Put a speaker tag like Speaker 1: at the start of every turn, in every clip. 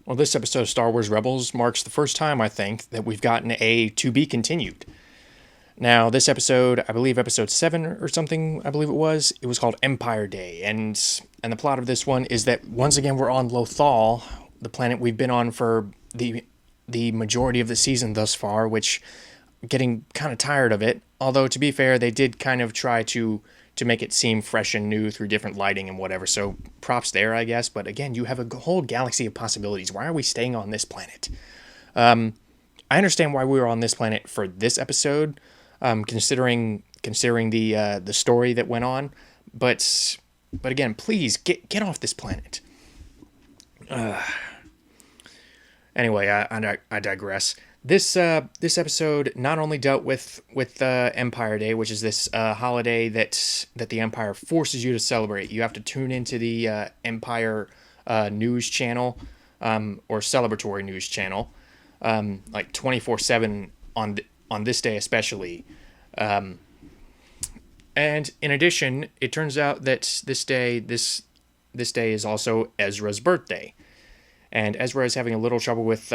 Speaker 1: Well, this episode of Star Wars Rebels marks the first time, I think, that we've gotten a to be continued. Now, this episode, I believe episode 7 or something, I believe it was called Empire Day. And the plot of this one is that once again we're on Lothal, the planet we've been on for the majority of the season thus far, which getting kind of tired of it. Although to be fair, they did kind of try to make it seem fresh and new through different lighting and whatever. So props there, I guess. But again, you have a whole galaxy of possibilities. Why are we staying on this planet? I understand why we were on this planet for this episode, considering the story that went on. But again, please get off this planet. Anyway, I digress. This episode not only dealt with Empire Day, which is this holiday that the Empire forces you to celebrate. You have to tune into the Empire news channel or celebratory news channel, like 24/7 on this day especially. And in addition, it turns out that this day is also Ezra's birthday, and Ezra is having a little trouble with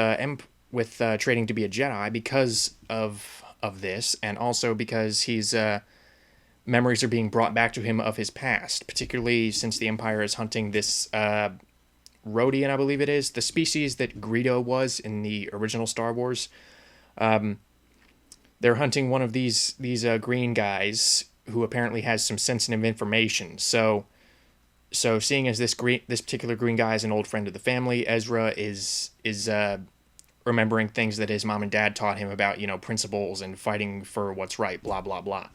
Speaker 1: training to be a Jedi because of this, and also because he's memories are being brought back to him of his past, particularly since the Empire is hunting this Rhodian, I believe it is, the species that Greedo was in the original Star Wars. They're hunting one of these green guys who apparently has some sensitive information. So seeing as this particular green guy is an old friend of the family, Ezra is remembering things that his mom and dad taught him about, principles and fighting for what's right, blah blah blah.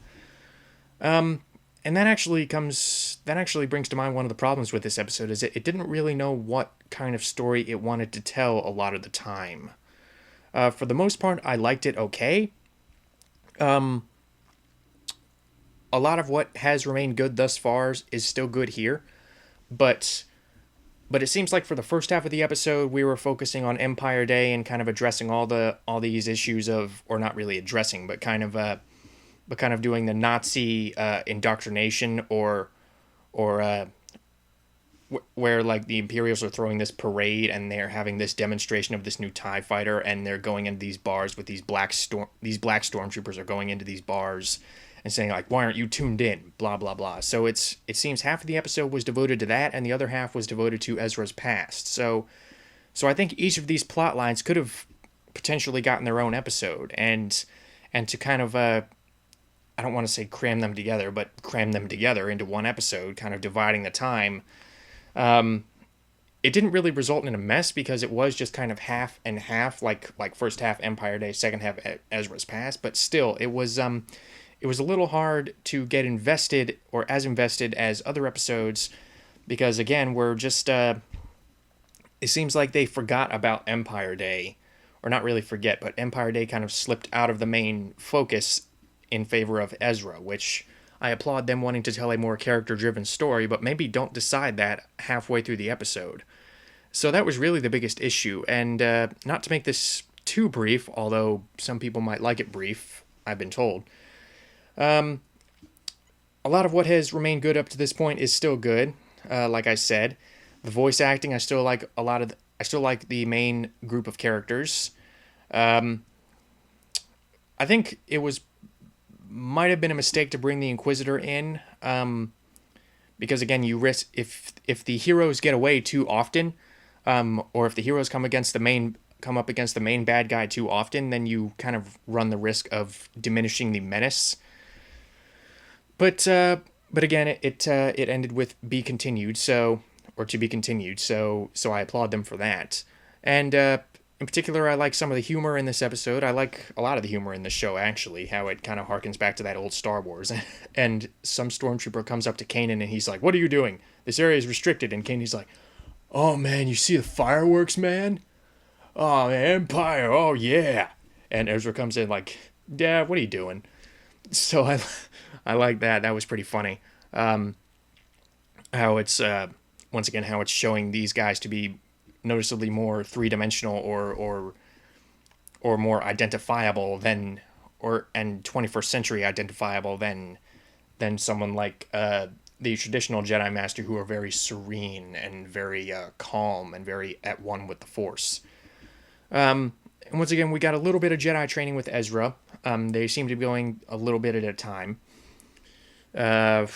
Speaker 1: And that actually brings to mind one of the problems with this episode is it didn't really know what kind of story it wanted to tell a lot of the time. For the most part, I liked it okay. A lot of what has remained good thus far is still good here, but it seems like for the first half of the episode we were focusing on Empire Day and kind of addressing all these issues of, or not really addressing, but kind of doing the Nazi indoctrination or where like the Imperials are throwing this parade and they're having this demonstration of this new TIE fighter, and they're going into these bars with these black stormtroopers are going into these bars and saying like, why aren't you tuned in, blah blah blah. So it seems half of the episode was devoted to that and the other half was devoted to Ezra's past. So I think each of these plot lines could have potentially gotten their own episode, and to kind of I don't want to say cram them together, but cram them together into one episode, kind of dividing the time. It didn't really result in a mess because it was just kind of half and half, like first half Empire Day, second half Ezra's past. But still, it was a little hard to get invested, or as invested as other episodes, because again we're just it seems like they forgot about Empire Day, or not really forget, but Empire Day kind of slipped out of the main focus in favor of Ezra, which I applaud them wanting to tell a more character-driven story, but maybe don't decide that halfway through the episode. So that was really the biggest issue, and not to make this too brief, although some people might like it brief, I've been told. A lot of what has remained good up to this point is still good. Like I said, the voice acting, I still like I still like the main group of characters. I think it might have been a mistake to bring the Inquisitor in, because again, you risk if the heroes get away too often, or if the heroes come up against the main bad guy too often, then you kind of run the risk of diminishing the menace. But again, it ended with be continued, or to be continued. So I applaud them for that. And in particular, I like some of the humor in this episode. I like a lot of the humor in the show, actually, how it kind of harkens back to that old Star Wars. And some stormtrooper comes up to Kanan and he's like, "What are you doing? This area is restricted." And Kanan's like, "Oh man, you see the fireworks, man? Oh, Empire, oh yeah." And Ezra comes in like, "Dad, what are you doing?" So I like that. That was pretty funny. How it's once again how it's showing these guys to be noticeably more three-dimensional or more identifiable and 21st century identifiable than someone like the traditional Jedi Master who are very serene and very calm and very at one with the Force. And once again, we got a little bit of Jedi training with Ezra. They seem to be going a little bit at a time. Uh,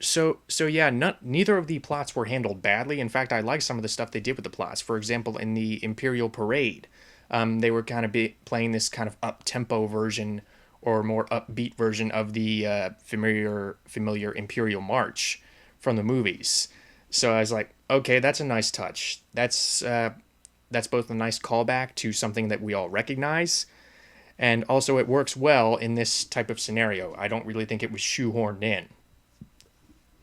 Speaker 1: so yeah, neither of the plots were handled badly. In fact, I like some of the stuff they did with the plots. For example, in the Imperial Parade, they were kind of playing this kind of up tempo version or more upbeat version of the familiar Imperial March from the movies. So I was like, okay, that's a nice touch. That's both a nice callback to something that we all recognize, and also it works well in this type of scenario. I don't really think it was shoehorned in.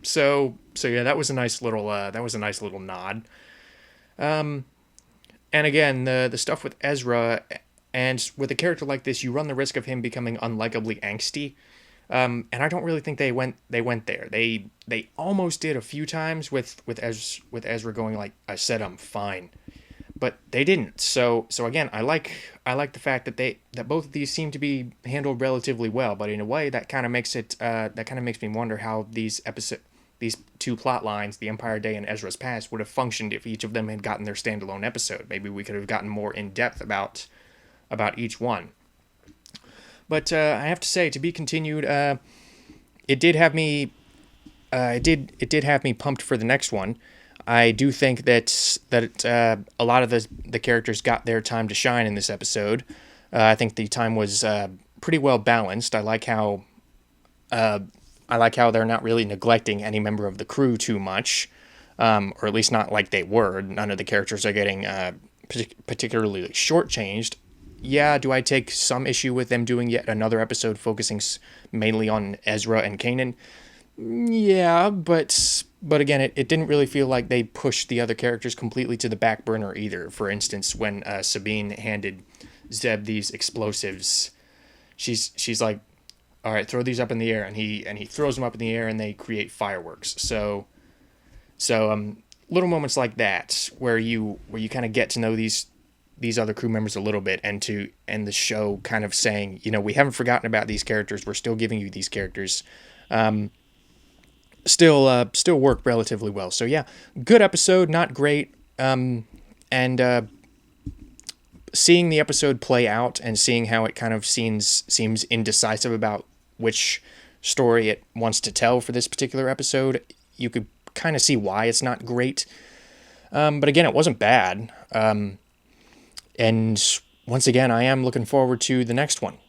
Speaker 1: So yeah, that was a nice little nod. And again, the stuff with Ezra and with a character like this, you run the risk of him becoming unlikably angsty. And I don't really think they went there. They almost did a few times with Ezra going like, "I said I'm fine," but they didn't. So again, I like the fact that that both of these seem to be handled relatively well. But in a way, that kind of makes me wonder how these two plot lines, the Empire Day and Ezra's Past, would have functioned if each of them had gotten their standalone episode. Maybe we could have gotten more in depth about each one. But I have to say, to be continued. It did have me. It did have me pumped for the next one. I do think that a lot of the characters got their time to shine in this episode. I think the time was pretty well balanced. I like how they're not really neglecting any member of the crew too much, or at least not like they were. None of the characters are getting particularly shortchanged. Yeah, do I take some issue with them doing yet another episode focusing mainly on Ezra and Kanan? Yeah, but again, it didn't really feel like they pushed the other characters completely to the back burner either. For instance, when Sabine handed Zeb these explosives, she's like, "All right, throw these up in the air," and he throws them up in the air, and they create fireworks. So little moments like that where you kind of get to know these other crew members a little bit, and the show kind of saying, we haven't forgotten about these characters. We're still giving you these characters. Still worked relatively well. So yeah, good episode, not great. And seeing the episode play out and seeing how it kind of seems indecisive about which story it wants to tell for this particular episode, you could kind of see why it's not great. But again, it wasn't bad. And once again, I am looking forward to the next one.